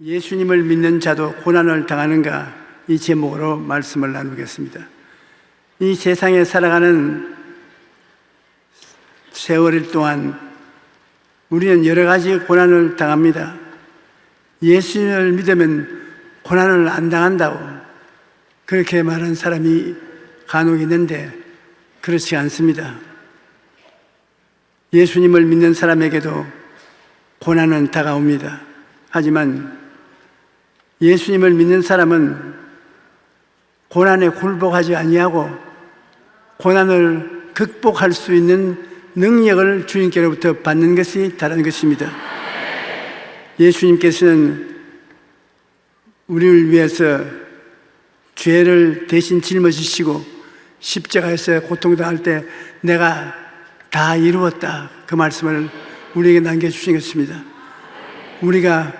예수님을 믿는 자도 고난을 당하는가, 이 제목으로 말씀을 나누겠습니다. 이 세상에 살아가는 세월 동안 우리는 여러 가지 고난을 당합니다. 예수님을 믿으면 고난을 안 당한다고 그렇게 말하는 사람이 간혹 있는데 그렇지 않습니다. 예수님을 믿는 사람에게도 고난은 다가옵니다. 하지만 예수님을 믿는 사람은 고난에 굴복하지 아니하고 고난을 극복할 수 있는 능력을 주님께로부터 받는 것이 다른 것입니다. 예수님께서는 우리를 위해서 죄를 대신 짊어지시고 십자가에서 고통당할 때 내가 다 이루었다, 그 말씀을 우리에게 남겨주신 것입니다. 우리가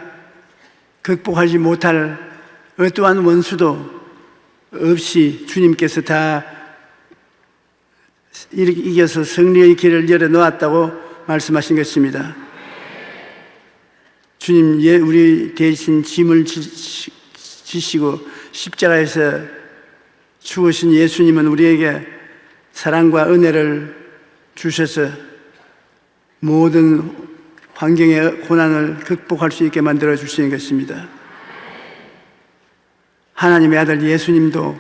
극복하지 못할 어떠한 원수도 없이 주님께서 다 이겨서 승리의 길을 열어놓았다고 말씀하신 것입니다. 주님, 우리 대신 짐을 지시고 십자가에서 죽으신 예수님은 우리에게 사랑과 은혜를 주셔서 모든 환경의 고난을 극복할 수 있게 만들어 주시는 것입니다. 하나님의 아들 예수님도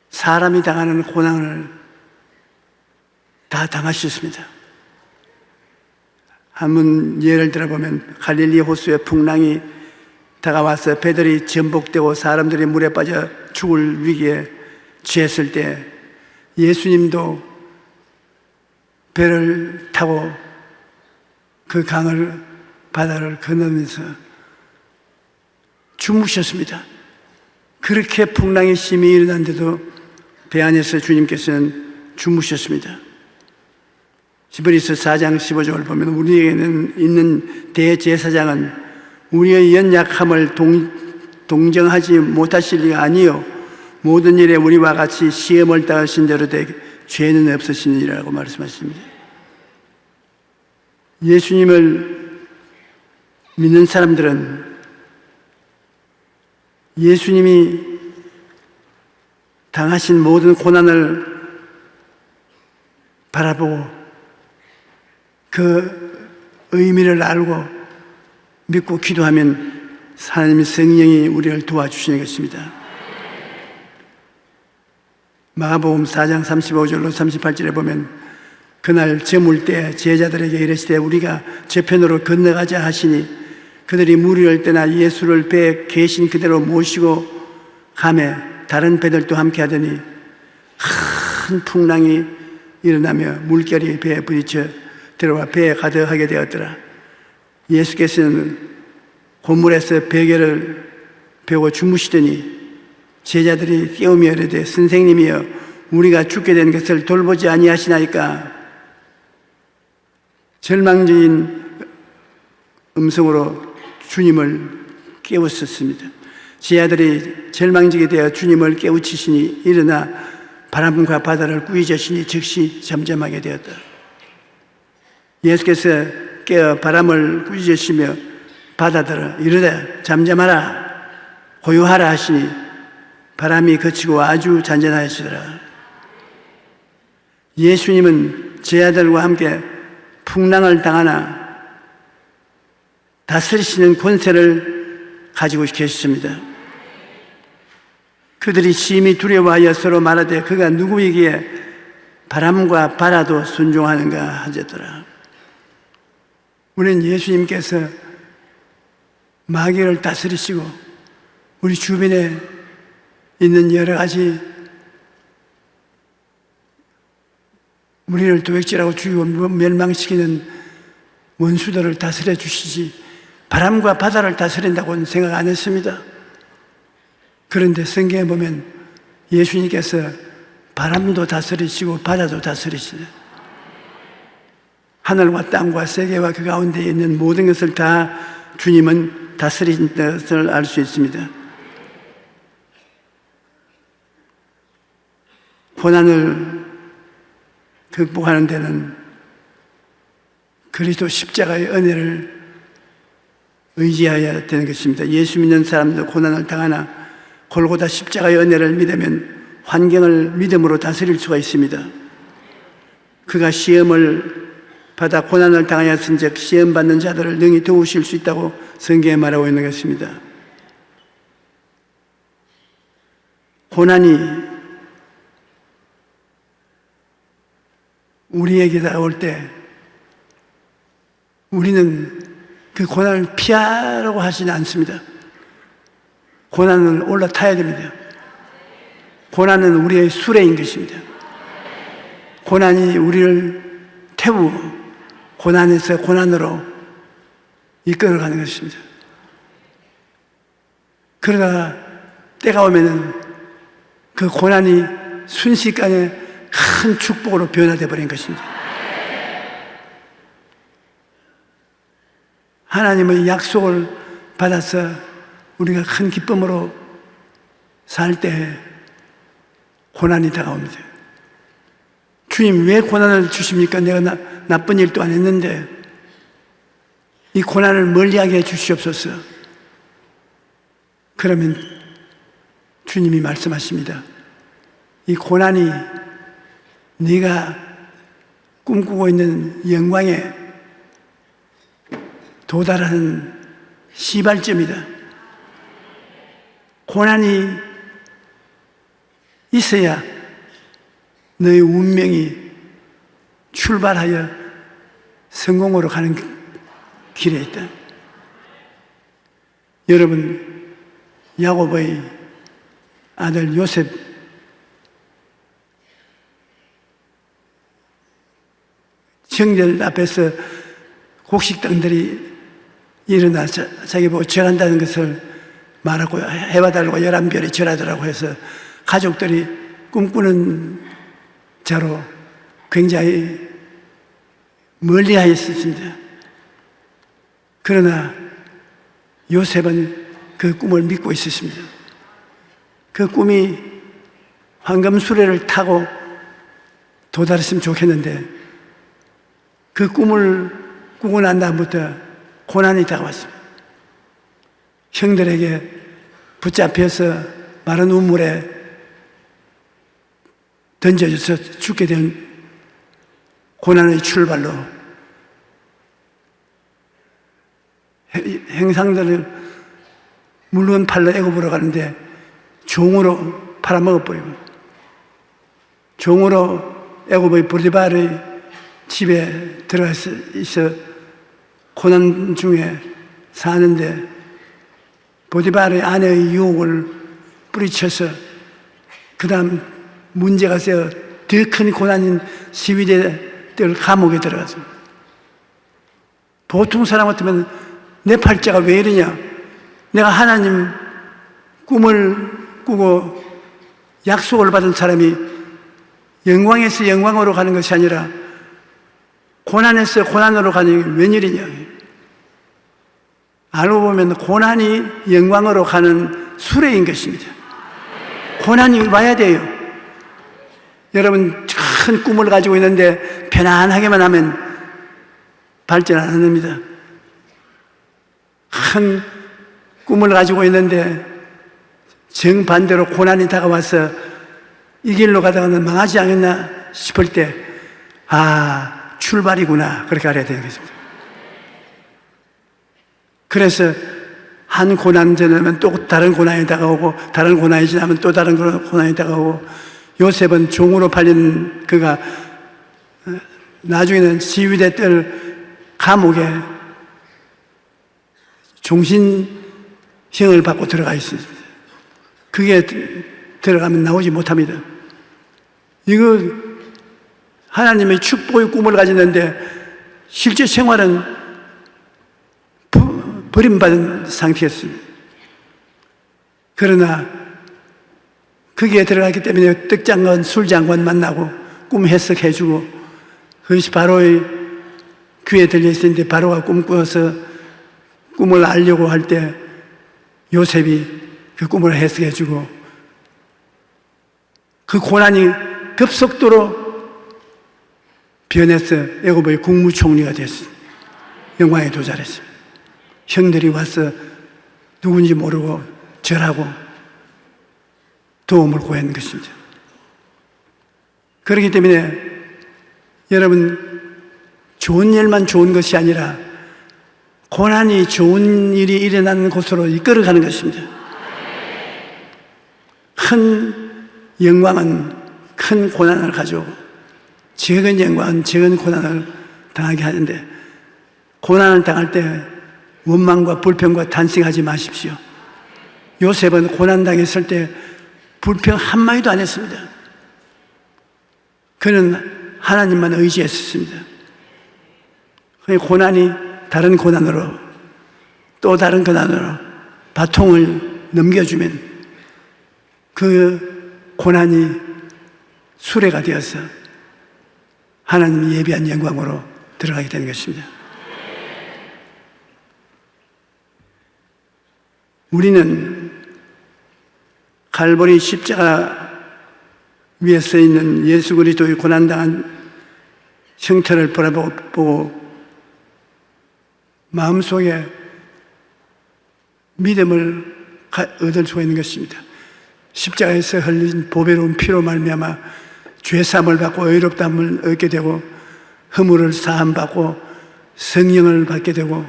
사람이 당하는 고난을 다 당하셨습니다. 한번 예를 들어보면 갈릴리 호수의 풍랑이 다가와서 배들이 전복되고 사람들이 물에 빠져 죽을 위기에 처했을 때 예수님도 배를 타고 그 바다를 건너면서 주무셨습니다. 그렇게 풍랑이 심히 일어났는데도 배 안에서 주님께서는 주무셨습니다. 히브리서 4장 15절을 보면 우리에게는 있는 대제사장은 우리의 연약함을 동정하지 못하실 리가 아니요 모든 일에 우리와 같이 시험을 당하신 대로 죄는 없으시니라고 말씀하십니다. 예수님을 믿는 사람들은 예수님이 당하신 모든 고난을 바라보고 그 의미를 알고 믿고 기도하면 하나님의 성령이 우리를 도와주시는 것입니다. 마가복음 4장 35절로 38절에 보면 그날 저물 때 제자들에게 이르시되 우리가 저편으로 건너가자 하시니 그들이 무리를 떠나 예수를 배에 계신 그대로 모시고 가매 다른 배들도 함께 하더니 큰 풍랑이 일어나며 물결이 배에 부딪혀 들어와 배에 가득하게 되었더라. 예수께서는 고물에서 베개를 베고 주무시더니 제자들이 깨우며 이르되 선생님이여 우리가 죽게 된 것을 돌보지 아니하시나이까. 절망적인 음성으로 주님을 깨우쳤습니다. 제자들이 절망적이 되어 주님을 깨우치시니 일어나 바람과 바다를 꾸짖으시니 즉시 잠잠하게 되었다. 예수께서 깨어 바람을 꾸짖으시며 바다들을 이르되 잠잠하라 고요하라 하시니 바람이 그치고 아주 잔잔하시더라. 예수님은 제자들과 함께 풍랑을 당하나 다스리시는 권세를 가지고 계셨습니다. 그들이 심히 두려워하여 서로 말하되 그가 누구이기에 바람과 바다도 순종하는가 하셨더라. 우리는 예수님께서 마귀를 다스리시고 우리 주변에 있는 여러 가지 우리를 도둑질하고 죽이고 멸망시키는 원수들을 다스려 주시지 바람과 바다를 다스린다고는 생각 안 했습니다. 그런데 성경에 보면 예수님께서 바람도 다스리시고 바다도 다스리시네. 하늘과 땅과 세계와 그 가운데 있는 모든 것을 다 주님은 다스린 것을 알 수 있습니다. 고난을 극복하는 데는 그리스도 십자가의 은혜를 의지해야 되는 것입니다. 예수 믿는 사람도 고난을 당하나 골고다 십자가의 은혜를 믿으면 환경을 믿음으로 다스릴 수가 있습니다. 그가 시험을 받아 고난을 당하였은즉 시험받는 자들을 능히 도우실 수 있다고 성경에 말하고 있는 것입니다. 고난이 우리에게 다가올 때 우리는 그 고난을 피하려고 하지는 않습니다. 고난을 올라타야 됩니다. 고난은 우리의 수레인 것입니다. 고난이 우리를 태우고 고난에서 고난으로 이끌어가는 것입니다. 그러다가 때가 오면은 그 고난이 순식간에 큰 축복으로 변화되어 버린 것입니다. 하나님의 약속을 받아서 우리가 큰 기쁨으로 살 때 고난이 다가옵니다. 주님, 왜 고난을 주십니까? 내가 나쁜 일도 안 했는데 이 고난을 멀리하게 해 주시옵소서. 그러면 주님이 말씀하십니다. 이 고난이 네가 꿈꾸고 있는 영광에 도달하는 시발점이다. 고난이 있어야 너의 운명이 출발하여 성공으로 가는 길에 있다. 여러분, 야곱의 아들 요셉, 형제들 앞에서 곡식당들이 일어나 자기 보고 절한다는 것을 말하고 해와 달과 11별이 절하더라고 해서 가족들이 꿈꾸는 자로 굉장히 멀리하여 있었습니다. 그러나 요셉은 그 꿈을 믿고 있었습니다. 그 꿈이 황금수레를 타고 도달했으면 좋겠는데 그 꿈을 꾸고 난 다음부터 고난이 다가왔습니다. 형들에게 붙잡혀서 마른 우물에 던져져서 죽게 된 고난의 출발로 행상들을 물론 팔러 애굽으로 가는데 종으로 팔아먹어버리고 종으로 애굽의 보디발의 집에 들어가서 있어 고난 중에 사는데 보디발의 아내의 유혹을 뿌리쳐서 그 다음 문제가 되어 더 큰 고난인 시위대들 감옥에 들어갔습니다. 보통 사람 같으면 내 팔자가 왜 이러냐? 내가 하나님 꿈을 꾸고 약속을 받은 사람이 영광에서 영광으로 가는 것이 아니라 고난에서 고난으로 가는 게 웬일이냐? 알고 보면 고난이 영광으로 가는 수레인 것입니다. 고난이 와야 돼요. 여러분, 큰 꿈을 가지고 있는데 편안하게만 하면 발전 안 합니다. 큰 꿈을 가지고 있는데 정반대로 고난이 다가와서 이 길로 가다가는 망하지 않겠나 싶을 때 출발이구나, 그렇게 알아야 되는 것입니다. 그래서 한 고난 지나면 또 다른 고난이 다가오고 다른 고난이 지나면 또 다른 고난이 다가오고 요셉은 종으로 팔린 그가 나중에는 시위대들 감옥에 종신형을 받고 들어가 있습니다. 그게 들어가면 나오지 못합니다. 이거 하나님의 축복의 꿈을 가지는데 실제 생활은 버림받은 상태였습니다. 그러나 거기에 들어갔기 때문에 떡장관, 술장관 만나고 꿈 해석해주고 그것이 바로의 귀에 들려있었는데 바로가 꿈꾸어서 꿈을 알려고 할 때 요셉이 그 꿈을 해석해주고 그 고난이 급속도로 변해서 애굽의 국무총리가 됐습니다. 영광에 도달했습니다. 형들이 와서 누군지 모르고 절하고 도움을 구하는 것입니다. 그렇기 때문에 여러분, 좋은 일만 좋은 것이 아니라 고난이 좋은 일이 일어나는 곳으로 이끌어가는 것입니다. 큰 영광은 큰 고난을 가져오고 적은 영광은 적은 고난을 당하게 하는데, 고난을 당할 때 원망과 불평과 탄식하지 마십시오. 요셉은 고난당했을 때 불평 한마디도 안 했습니다. 그는 하나님만 의지했었습니다. 고난이 다른 고난으로 또 다른 고난으로 바통을 넘겨주면 그 고난이 수레가 되어서 하나님이 예비한 영광으로 들어가게 되는 것입니다. 우리는 갈보리 십자가 위에 서 있는 예수 그리스도의 고난당한 형태를 바라보고 마음속에 믿음을 얻을 수가 있는 것입니다. 십자가에서 흘린 보배로운 피로 말미암아 죄사함을 받고 의롭다함을 얻게 되고 허물을 사함받고 성령을 받게 되고,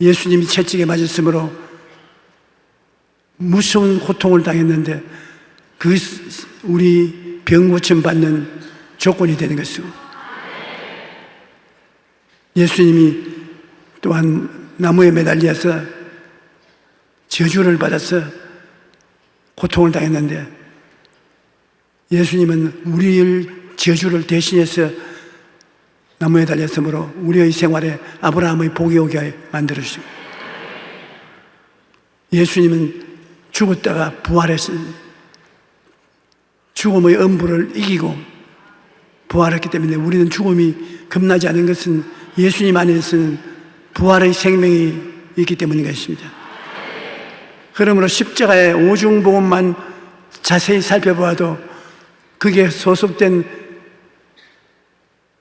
예수님이 채찍에 맞았으므로 무서운 고통을 당했는데 그 우리 병 고침 받는 조건이 되는 것이고, 예수님이 또한 나무에 매달려서 저주를 받아서 고통을 당했는데 예수님은 우리의 저주를 대신해서 나무에 달렸으므로 우리의 생활에 아브라함의 복이 오게 만들어주시고, 예수님은 죽었다가 부활했습 죽음의 엄부를 이기고 부활했기 때문에 우리는 죽음이 겁나지 않은 것은 예수님 안에서는 부활의 생명이 있기 때문인 것입니다. 그러므로 십자가의 오중복음만 자세히 살펴보아도 그게 소속된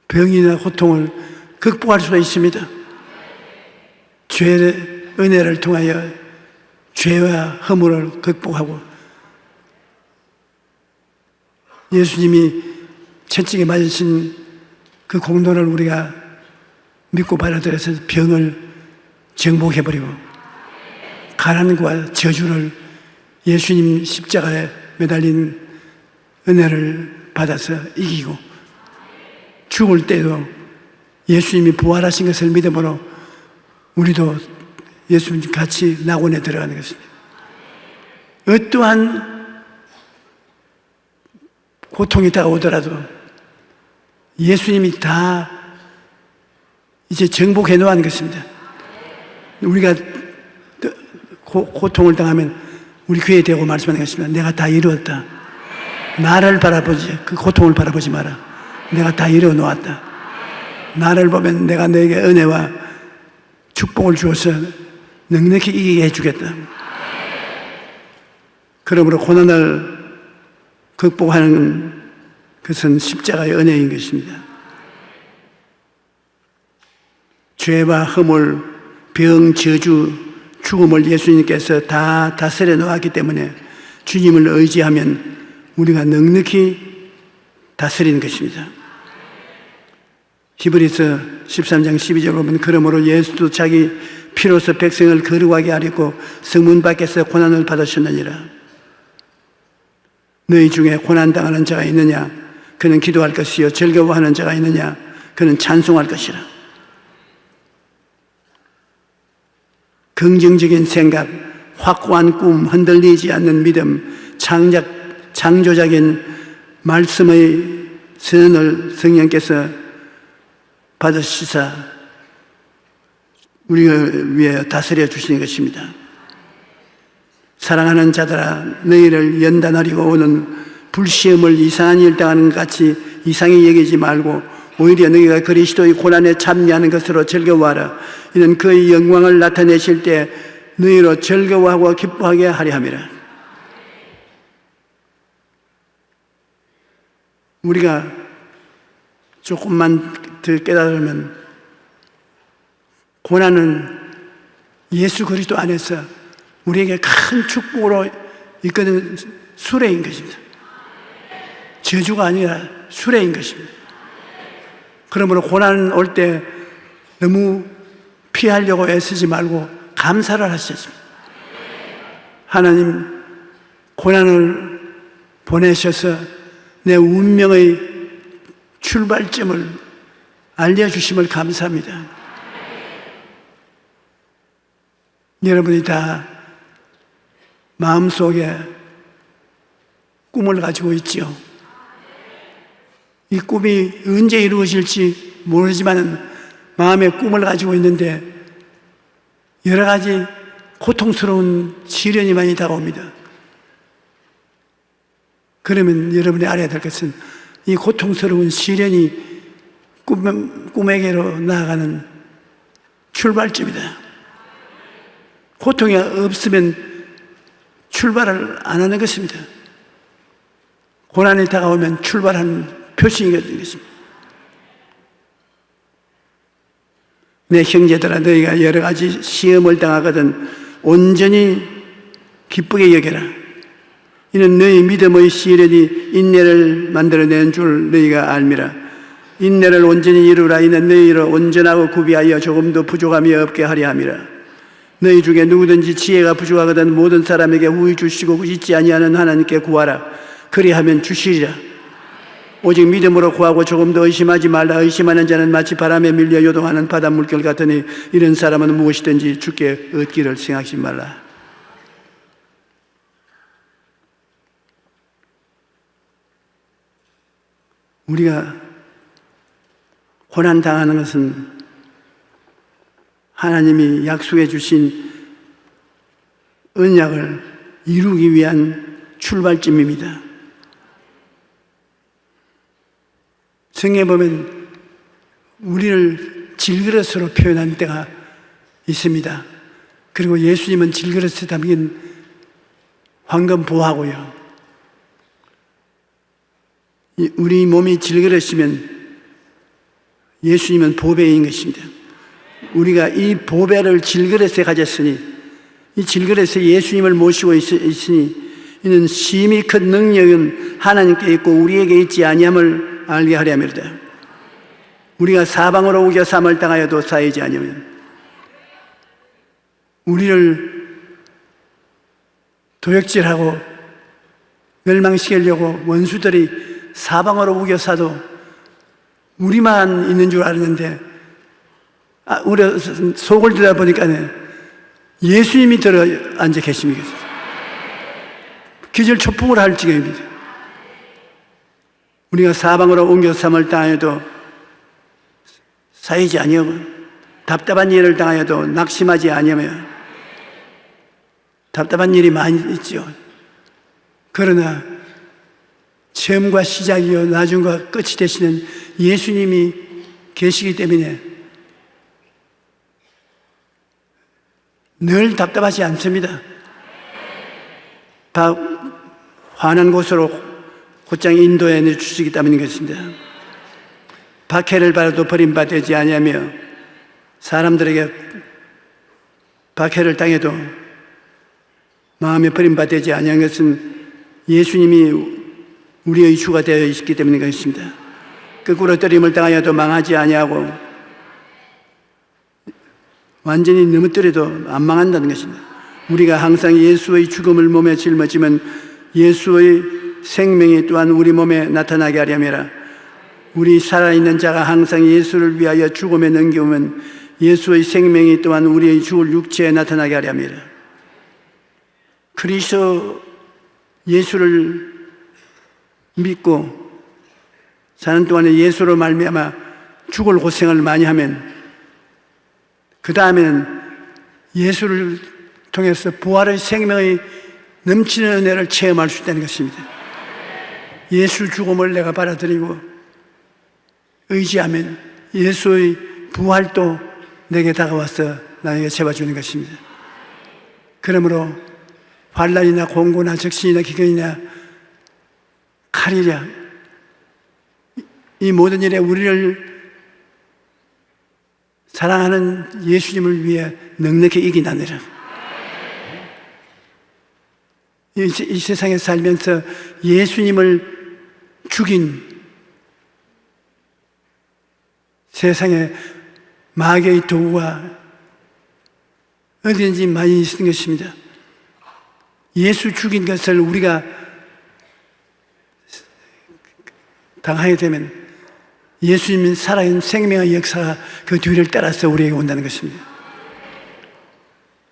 병이나 고통을 극복할 수가 있습니다. 죄의 은혜를 통하여 죄와 허물을 극복하고, 예수님이 채찍에 맞으신 그 공로를 우리가 믿고 받아들여서 병을 정복해버리고 가난과 저주를 예수님 십자가에 매달린 은혜를 받아서 이기고, 죽을 때도 예수님이 부활하신 것을 믿음으로 우리도 예수님 같이 낙원에 들어가는 것입니다. 어떠한 고통이 다가오더라도 예수님이 다 이제 정복해 놓은 것입니다. 우리가 고통을 당하면 우리 귀에 대고 말씀하는 것입니다. 내가 다 이루었다. 나를 바라보지, 그 고통을 바라보지 마라. 내가 다 이루어 놓았다. 나를 보면 내가 너에게 은혜와 축복을 주어서 넉넉히 이기게 해주겠다. 그러므로 고난을 극복하는 것은 십자가의 은혜인 것입니다. 죄와 허물, 병, 저주, 죽음을 예수님께서 다 다스려 놓았기 때문에 주님을 의지하면 우리가 넉넉히 다스리는 것입니다. 히브리서 13장 12절 보면, 그러므로 예수도 자기 피로서 백성을 거룩하게 하려고 성문 밖에서 고난을 받으셨느니라. 너희 중에 고난당하는 자가 있느냐? 그는 기도할 것이요 즐거워하는 자가 있느냐? 그는 찬송할 것이라. 긍정적인 생각, 확고한 꿈, 흔들리지 않는 믿음, 창조적인 말씀의 선언을 성령께서 받으시사 우리를 위해 다스려 주시는 것입니다. 사랑하는 자들아, 너희를 연단하려고 오는 불시험을 이상한 일 당하는 것 같이 이상히 여기지 말고 오히려 너희가 그리스도의 고난에 참여하는 것으로 즐거워하라. 이는 그의 영광을 나타내실 때 너희로 즐거워하고 기뻐하게 하려 함이라. 우리가 조금만 더 깨달으면 고난은 예수 그리스도 안에서 우리에게 큰 축복으로 있거든 수레인 것입니다. 저주가 아니라 수레인 것입니다. 그러므로 고난 올 때 너무 피하려고 애쓰지 말고 감사를 하셨습니다. 하나님, 고난을 보내셔서 내 운명의 출발점을 알려주심을 감사합니다. 여러분이 다 마음속에 꿈을 가지고 있지요. 이 꿈이 언제 이루어질지 모르지만 마음의 꿈을 가지고 있는데 여러 가지 고통스러운 시련이 많이 다가옵니다. 그러면 여러분이 알아야 될 것은 이 고통스러운 시련이 꿈에게로 나아가는 출발점이다. 고통이 없으면 출발을 안 하는 것입니다. 고난이 다가오면 출발하는 표시이거든요. 내 형제들아, 너희가 여러 가지 시험을 당하거든 온전히 기쁘게 여겨라. 이는 너희 믿음의 시련이 인내를 만들어낸 줄 너희가 알미라. 인내를 온전히 이루라. 이는 너희를 온전하고 구비하여 조금도 부족함이 없게 하려 함이라. 너희 중에 누구든지 지혜가 부족하거든 모든 사람에게 후히 주시고 잊지 아니하는 하나님께 구하라. 그리하면 주시리라. 오직 믿음으로 구하고 조금도 의심하지 말라. 의심하는 자는 마치 바람에 밀려 요동하는 바닷물결 같으니 이런 사람은 무엇이든지 주께 얻기를 생각하지 말라. 우리가 고난 당하는 것은 하나님이 약속해 주신 언약을 이루기 위한 출발점입니다. 성경에 보면 우리를 질그릇으로 표현한 때가 있습니다. 그리고 예수님은 질그릇에 담긴 황금 보화고요. 우리 몸이 질그릇이면 예수님은 보배인 것입니다. 우리가 이 보배를 질그릇에 가졌으니, 이 질그릇에 예수님을 모시고 있으니 이는 심히 큰 능력은 하나님께 있고 우리에게 있지 아니함을 알게 하려 함이로다. 우리가 사방으로 우겨 삼을 당하여도 쌓이지 아니하면, 우리를 도역질하고 멸망시키려고 원수들이 사방으로 우겨 사도 우리만 있는 줄 알았는데, 우리 속을 들여다보니까 예수님이 들어 앉아 계십니다. 기절초풍을 할 지경입니다. 우리가 사방으로 옮겨 삼을 당하여도 쌓이지 아니하고 답답한 일을 당하여도 낙심하지 아니하며, 답답한 일이 많이 있죠. 그러나 처음과 시작이요 나중과 끝이 되시는 예수님이 계시기 때문에 늘 답답하지 않습니다. 다 환한 곳으로 곧장 인도해 내주시기 때문인 것입니다. 박해를 받아도 버림받지 아니하며, 사람들에게 박해를 당해도 마음에 버림받지 아니한 것은 예수님이 우리의 주가 되어 있기 때문인 것입니다. 거꾸로 떨림을 당하여도 망하지 아니하고 완전히 넘어뜨려도 안 망한다는 것입니다. 우리가 항상 예수의 죽음을 몸에 짊어지면 예수의 생명이 또한 우리 몸에 나타나게 하려면, 우리 살아있는 자가 항상 예수를 위하여 죽음에 넘겨오면 예수의 생명이 또한 우리의 죽을 육체에 나타나게 하려면, 그리스도 예수를 믿고 사는 동안에 예수로 말미암아 죽을 고생을 많이 하면 그 다음에는 예수를 통해서 부활의 생명의 넘치는 은혜를 체험할 수 있다는 것입니다. 예수 죽음을 내가 받아들이고 의지하면 예수의 부활도 내게 다가와서 나에게 채워주는 것입니다. 그러므로 환난이나 공고나 적신이나 기근이나 칼이랴, 이 모든 일에 우리를 사랑하는 예수님을 위해 넉넉히 이기나니라. 이 세상에 살면서 예수님을 죽인 세상에 마귀의 도구가 어디든지 많이 있는 것입니다. 예수 죽인 것을 우리가 당하게 되면 예수님은 살아있는 생명의 역사가 그 뒤를 따라서 우리에게 온다는 것입니다.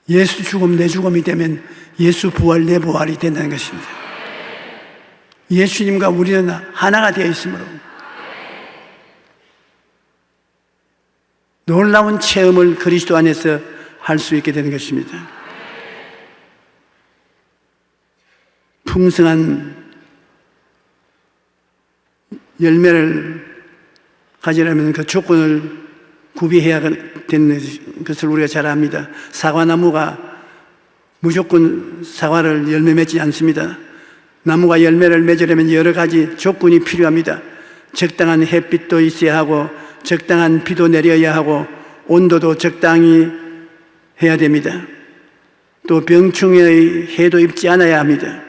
예수 죽음 내 죽음이 되면 예수 부활 내 부활이 된다는 것입니다. 예수님과 우리는 하나가 되어 있으므로 놀라운 체험을 그리스도 안에서 할 수 있게 되는 것입니다. 풍성한 열매를 가지려면 그 조건을 구비해야 되는 것을 우리가 잘 압니다. 사과나무가 무조건 사과를 열매 맺지 않습니다. 나무가 열매를 맺으려면 여러 가지 조건이 필요합니다. 적당한 햇빛도 있어야 하고, 적당한 비도 내려야 하고, 온도도 적당히 해야 됩니다. 또 병충해의 해도 입지 않아야 합니다.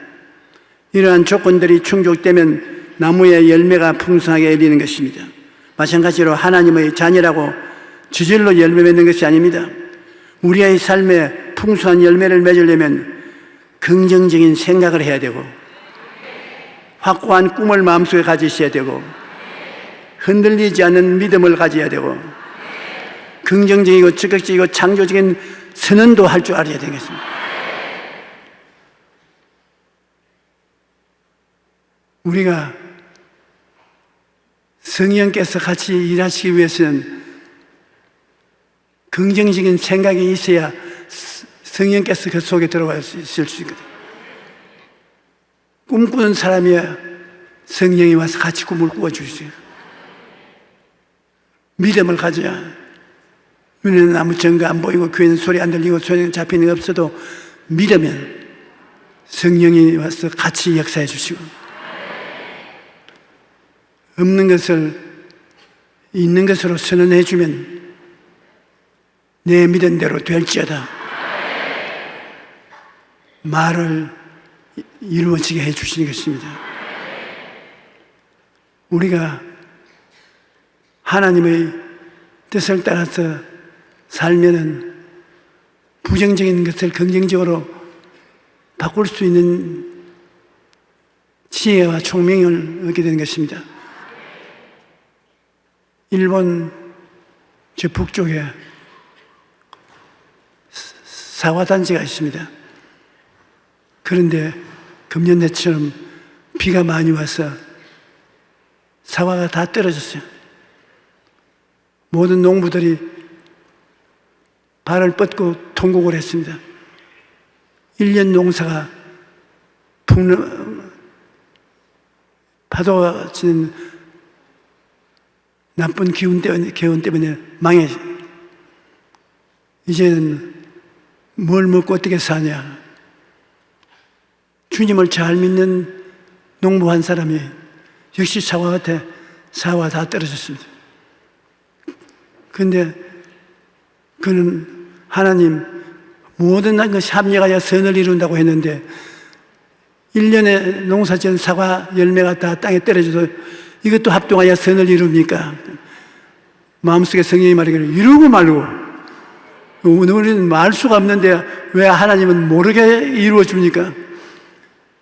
이러한 조건들이 충족되면 나무의 열매가 풍성하게 열리는 것입니다. 마찬가지로 하나님의 자녀라고 저절로 열매 맺는 것이 아닙니다. 우리의 삶에 풍성한 열매를 맺으려면 긍정적인 생각을 해야 되고, 확고한 꿈을 마음속에 가지셔야 되고, 흔들리지 않는 믿음을 가져야 되고, 긍정적이고 적극적이고 창조적인 선언도 할 줄 알아야 되겠습니다. 우리가 성령께서 같이 일하시기 위해서는 긍정적인 생각이 있어야 성령께서 그 속에 들어갈 수 있을 수 있거든요. 꿈꾸는 사람이야 성령이 와서 같이 꿈을 꾸어주세요. 믿음을 가져야 눈에는 아무 증거 안 보이고 귀에는 소리 안 들리고 손에는 잡히는 게 없어도 믿으면 성령이 와서 같이 역사해 주시고, 없는 것을 있는 것으로 선언해 주면 내 믿은 대로 될지어다 말을 이루어지게 해 주시는 것입니다. 우리가 하나님의 뜻을 따라서 살면은 부정적인 것을 긍정적으로 바꿀 수 있는 지혜와 총명을 얻게 되는 것입니다. 일본 저 북쪽에 사과단지가 있습니다. 그런데 금년에처럼 비가 많이 와서 사과가 다 떨어졌어요. 모든 농부들이 발을 뻗고 통곡을 했습니다. 1년 농사가 파도가 치는 나쁜 기운 때문에 망해. 이제는 뭘 먹고 어떻게 사냐. 주님을 잘 믿는 농부 한 사람이 역시 사과 같아 사과 다 떨어졌습니다. 그런데 그는 하나님 모든 것이 합력하여 선을 이룬다고 했는데 1년에 농사지은 사과 열매가 다 땅에 떨어져도 이것도 합동하여 선을 이룹니까? 마음속에 성령이 말하기를 이루고 말고, 우리는 알 수가 없는데 왜 하나님은 모르게 이루어 줍니까?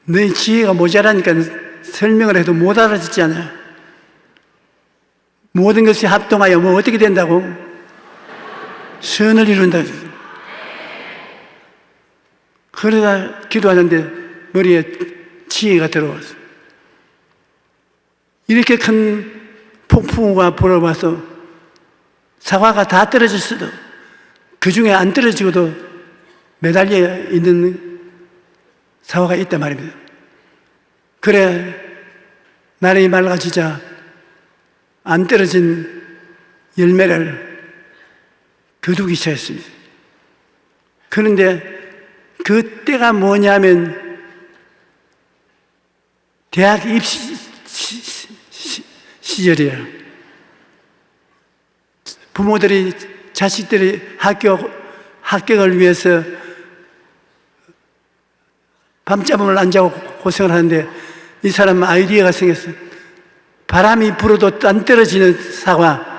너희 지혜가 모자라니까 설명을 해도 못 알아듣잖아요. 모든 것이 합동하여 뭐 어떻게 된다고? 선을 이룬다. 그러다 기도하는데 머리에 지혜가 들어왔어. 이렇게 큰 폭풍우가 불어와서 사과가 다 떨어졌어도 그 중에 안 떨어지고도 매달려 있는 사과가 있단 말입니다. 그래 날이 맑아지자 안 떨어진 열매를 거두기 시작했습니다. 그런데 그 때가 뭐냐면 대학 입시 시절이에요. 부모들이 자식들이 합격을 위해서 밤잠을 안 자고 고생을 하는데 이 사람은 아이디어가 생겼어요. 바람이 불어도 안 떨어지는 사과.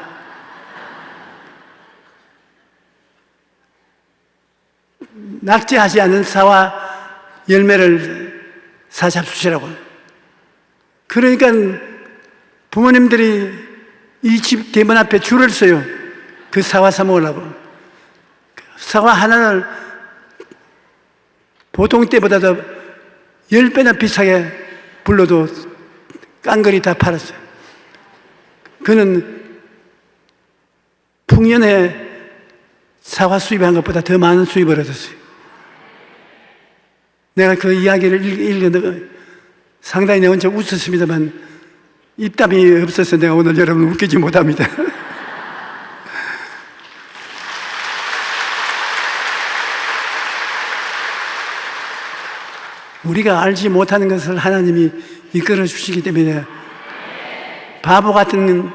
낙제하지 않은 사과 열매를 사잡수시라고. 그러니까 부모님들이 이 집 대문 앞에 줄을 서요. 그 사과 사 먹으려고. 사과 하나를 보통 때보다도 10배나 비싸게 불러도 깡그리 다 팔았어요. 그는 풍년에 사과 수입한 것보다 더 많은 수입을 얻었어요. 내가 그 이야기를 읽었는데 상당히 내가 혼자 웃었습니다만 입담이 없어서 내가 오늘 여러분을 웃기지 못합니다. 우리가 알지 못하는 것을 하나님이 이끌어 주시기 때문에 바보 같은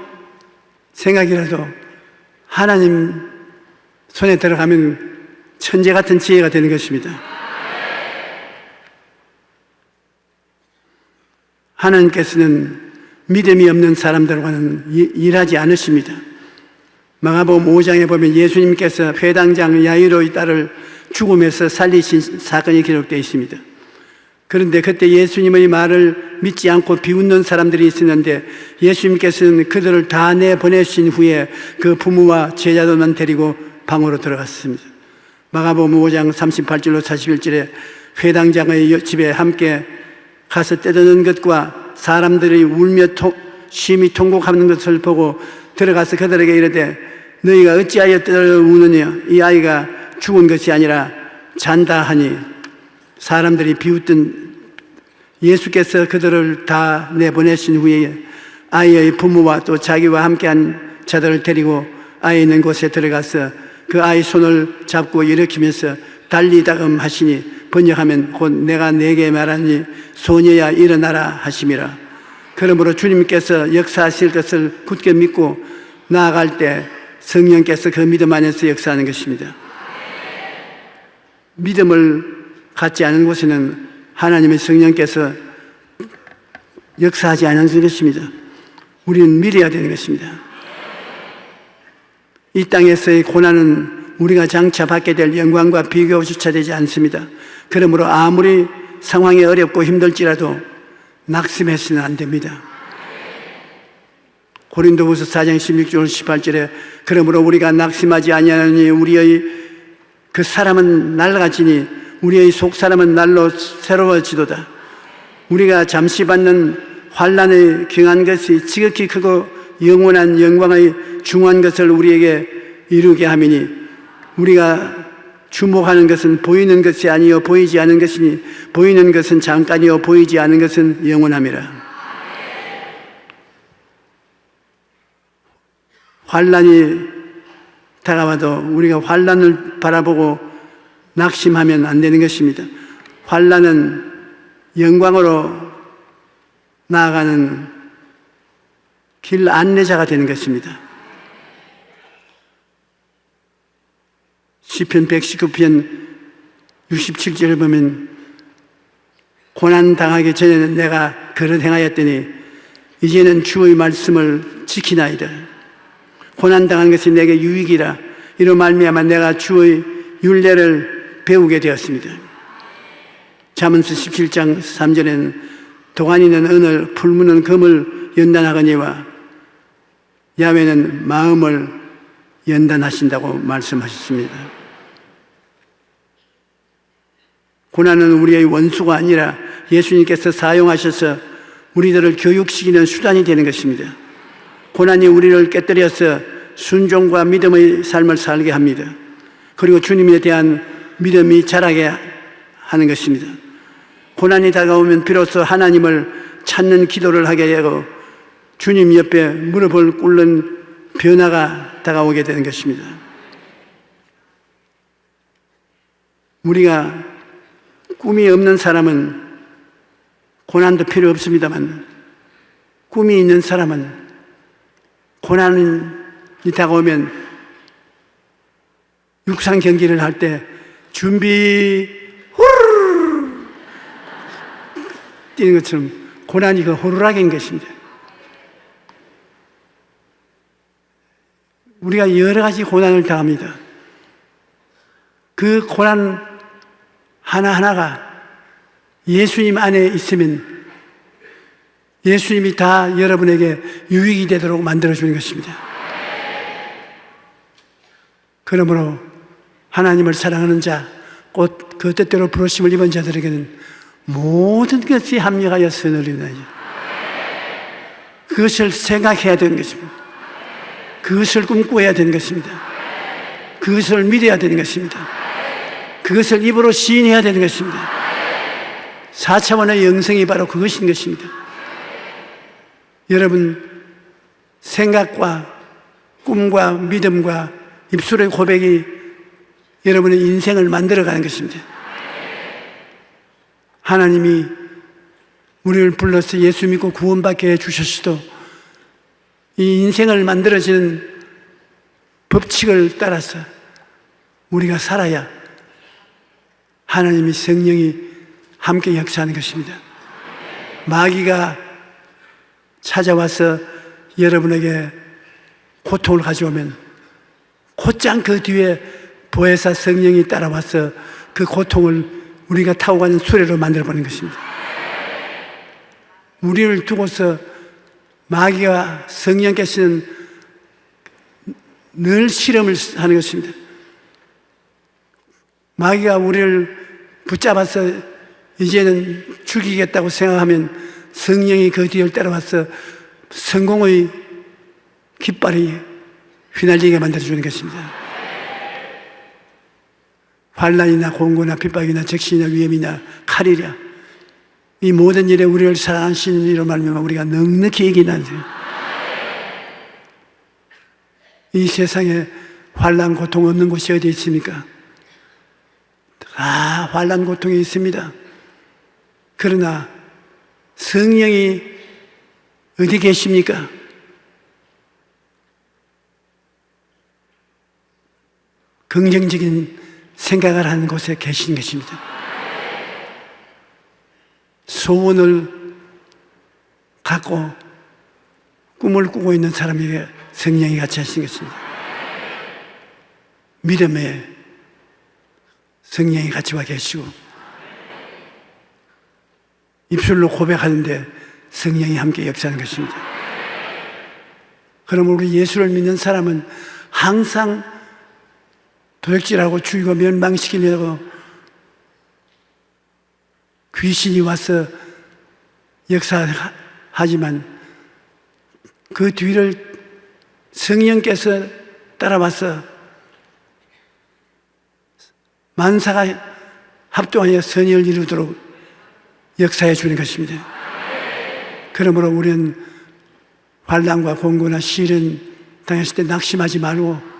생각이라도 하나님 손에 들어가면 천재 같은 지혜가 되는 것입니다. 하나님께서는 믿음이 없는 사람들과는 일하지 않으십니다. 마가복음 5장에 보면 예수님께서 회당장 야이로의 딸을 죽음에서 살리신 사건이 기록되어 있습니다. 그런데 그때 예수님의 말을 믿지 않고 비웃는 사람들이 있었는데 예수님께서는 그들을 다 내보내신 후에 그 부모와 제자들만 데리고 방으로 들어갔습니다. 마가복음 5장 38절로 41절에 회당장의 집에 함께 가서 떼드는 것과 사람들이 울며 심히 통곡하는 것을 보고 들어가서 그들에게 이르되 너희가 어찌하여 떠들어 우느냐 이 아이가 죽은 것이 아니라 잔다 하니 사람들이 비웃던 예수께서 그들을 다 내보내신 후에 아이의 부모와 또 자기와 함께한 자들을 데리고 아이 있는 곳에 들어가서 그 아이 손을 잡고 일으키면서 달리다금 하시니 번역하면 곧 내가 네게 말하니 소녀야 일어나라 하심이라. 그러므로 주님께서 역사하실 것을 굳게 믿고 나아갈 때 성령께서 그 믿음 안에서 역사하는 것입니다. 믿음을 갖지 않은 곳에는 하나님의 성령께서 역사하지 않는 것입니다. 우리는 믿어야 되는 것입니다. 이 땅에서의 고난은 우리가 장차 받게 될 영광과 비교조차 되지 않습니다. 그러므로 아무리 상황이 어렵고 힘들지라도 낙심해서는 안 됩니다. 고린도후서 4장 16절 18절에 그러므로 우리가 낙심하지 아니하니 우리의 그 사람은 낡아지니 우리의 속 사람은 날로 새로워지도다. 우리가 잠시 받는 환난에 경한 것이 지극히 크고 영원한 영광의 중요한 것을 우리에게 이루게 함이니 우리가 주목하는 것은 보이는 것이 아니요 보이지 않은 것이니 보이는 것은 잠깐이요 보이지 않은 것은 영원함이라. 환난이 다가와도 우리가 환난을 바라보고 낙심하면 안 되는 것입니다. 환난은 영광으로 나아가는 길 안내자가 되는 것입니다. 시편 119편 67절을 보면 고난 당하기 전에는 내가 그릇 행하였더니 이제는 주의 말씀을 지키나이다. 고난 당하는 것이 내게 유익이라. 이로 말미암아 내가 주의 율례를 배우게 되었습니다. 잠언서 17장 3절에는 도가니는 은을 풀무는 금을 연단하거니와 야훼는 마음을 연단하신다고 말씀하셨습니다. 고난은 우리의 원수가 아니라 예수님께서 사용하셔서 우리들을 교육시키는 수단이 되는 것입니다. 고난이 우리를 깨뜨려서 순종과 믿음의 삶을 살게 합니다. 그리고 주님에 대한 믿음이 자라게 하는 것입니다. 고난이 다가오면 비로소 하나님을 찾는 기도를 하게 하고 주님 옆에 무릎을 꿇는 변화가 다가오게 되는 것입니다. 우리가 꿈이 없는 사람은 고난도 필요 없습니다만 꿈이 있는 사람은 고난이 다가오면 육상 경기를 할 때 준비 후루루 뛰는 것처럼 고난이 그 호루라기인 것입니다. 우리가 여러 가지 고난을 당합니다. 그 고난 하나하나가 예수님 안에 있으면 예수님이 다 여러분에게 유익이 되도록 만들어주는 것입니다. 그러므로 하나님을 사랑하는 자, 곧 그 뜻대로 부르심을 입은 자들에게는 모든 것이 합력하여 선을 이루나니 그것을 생각해야 되는 것입니다. 그것을 꿈꿔야 되는 것입니다. 그것을 믿어야 되는 것입니다. 그것을 입으로 시인해야 되는 것입니다. 4차원의 영성이 바로 그것인 것입니다. 여러분, 생각과 꿈과 믿음과 입술의 고백이 여러분의 인생을 만들어가는 것입니다. 하나님이 우리를 불러서 예수 믿고 구원받게 해주셨어도 이 인생을 만들어지는 법칙을 따라서 우리가 살아야 하나님이 성령이 함께 역사하는 것입니다. 마귀가 찾아와서 여러분에게 고통을 가져오면 곧장 그 뒤에 보혜사 성령이 따라와서 그 고통을 우리가 타고 가는 수레로 만들어버리는 것입니다. 우리를 두고서 마귀와 성령께서는 늘 실험을 하는 것입니다. 마귀가 우리를 붙잡아서 이제는 죽이겠다고 생각하면 성령이 그 뒤를 따라와서 성공의 깃발이 휘날리게 만들어주는 것입니다. 환난이나 공고나 핍박이나 적신이나 위험이나 칼이랴 이 모든 일에 우리를 사랑하시는 이로 말미암아 우리가 넉넉히 이기나니 이 세상에 환난 고통 없는 곳이 어디 있습니까? 다 환난 고통이 있습니다. 그러나 성령이 어디 계십니까? 긍정적인 생각을 하는 곳에 계신 것입니다. 소원을 갖고 꿈을 꾸고 있는 사람에게 성령이 같이 하신 것입니다. 믿음에 성령이 같이 와 계시고 입술로 고백하는데 성령이 함께 역사하는 것입니다. 그러면 우리 예수를 믿는 사람은 항상 도적질하고 죽이고 멸망시키려고 귀신이 와서 역사하지만 그 뒤를 성령께서 따라와서 만사가 합동하여 선의를 이루도록 역사해 주는 것입니다. 그러므로 우리는 환난과 공고나 시련 당했을 때 낙심하지 말고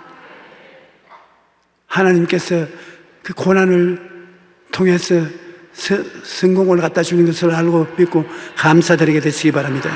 하나님께서 그 고난을 통해서 성공을 갖다 주는 것을 알고 믿고 감사드리게 되시기 바랍니다.